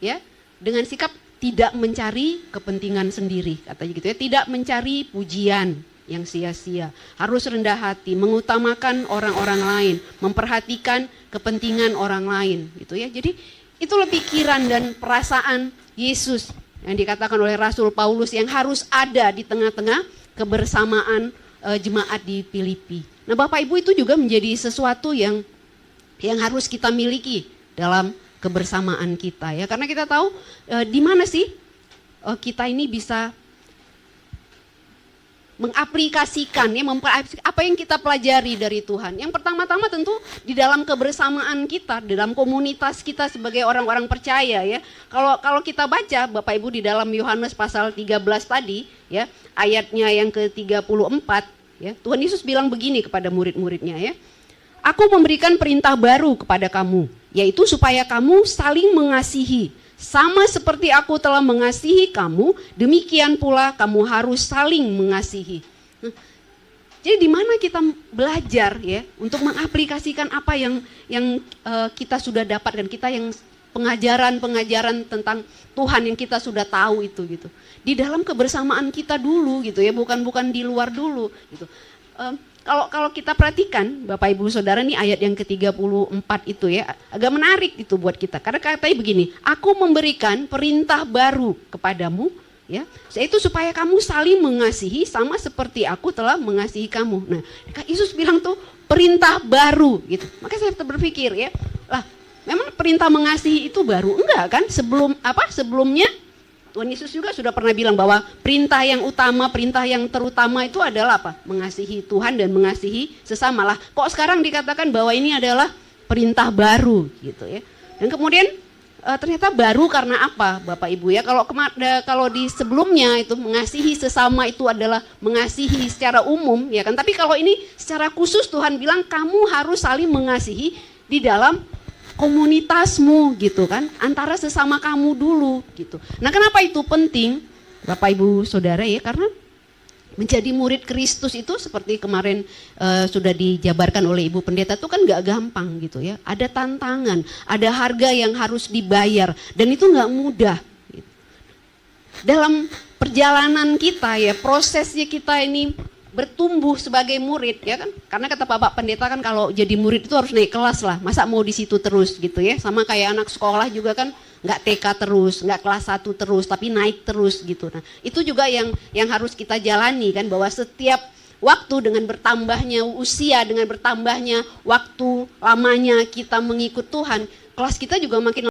ya, dengan sikap tidak mencari kepentingan sendiri, katanya gitu ya, tidak mencari pujian yang sia-sia, harus rendah hati, mengutamakan orang-orang lain, memperhatikan kepentingan orang lain, gitu ya. Jadi itulah pikiran dan perasaan Yesus yang dikatakan oleh Rasul Paulus yang harus ada di tengah-tengah kebersamaan jemaat di Filipi. Nah, Bapak Ibu, itu juga menjadi sesuatu yang harus kita miliki dalam kebersamaan kita ya, karena kita tahu di mana sih kita ini bisa mengaplikasikan ya, apa yang kita pelajari dari Tuhan. Yang pertama-tama tentu di dalam kebersamaan kita, di dalam komunitas kita sebagai orang-orang percaya ya. Kalau kita baca Bapak Ibu di dalam Yohanes pasal 13 tadi ya, ayatnya yang ke-34 ya, Tuhan Yesus bilang begini kepada murid-muridnya ya. Aku memberikan perintah baru kepada kamu, yaitu supaya kamu saling mengasihi. Sama seperti aku telah mengasihi kamu, demikian pula kamu harus saling mengasihi. Jadi di mana kita belajar ya untuk mengaplikasikan apa yang kita sudah dapat, dan kita yang pengajaran tentang Tuhan yang kita sudah tahu itu gitu. Di dalam kebersamaan kita dulu gitu ya, bukan di luar dulu gitu. Kalau kita perhatikan Bapak Ibu Saudara, nih ayat yang ke-34 itu ya, agak menarik itu buat kita. Karena katanya begini, aku memberikan perintah baru kepadamu ya, yaitu supaya kamu saling mengasihi sama seperti aku telah mengasihi kamu. Nah, Yesus bilang tuh perintah baru gitu. Makanya saya berpikir ya, lah memang perintah mengasihi itu baru? Enggak kan? Sebelumnya Tuhan Yesus juga sudah pernah bilang bahwa perintah yang utama, perintah yang terutama itu adalah apa? Mengasihi Tuhan dan mengasihi sesama lah. Kok sekarang dikatakan bahwa ini adalah perintah baru gitu ya. Dan kemudian ternyata baru karena apa Bapak Ibu ya? Kalau di sebelumnya itu mengasihi sesama itu adalah mengasihi secara umum ya kan. Tapi kalau ini secara khusus Tuhan bilang kamu harus saling mengasihi di dalam komunitasmu gitu kan, antara sesama kamu dulu gitu. Nah, kenapa itu penting Bapak Ibu Saudara ya? Karena menjadi murid Kristus itu seperti kemarin sudah dijabarkan oleh Ibu Pendeta itu kan gak gampang gitu ya. Ada tantangan, ada harga yang harus dibayar, dan itu gak mudah gitu. Dalam perjalanan kita ya, prosesnya kita ini bertumbuh sebagai murid ya kan, karena kata Bapak Pendeta kan kalau jadi murid itu harus naik kelas lah, masa mau di situ terus gitu ya, sama kayak anak sekolah juga kan, nggak TK terus, nggak kelas 1 terus, tapi naik terus gitu. Nah itu juga yang harus kita jalani kan, bahwa setiap waktu dengan bertambahnya usia, dengan bertambahnya waktu lamanya kita mengikut Tuhan, kelas kita juga makin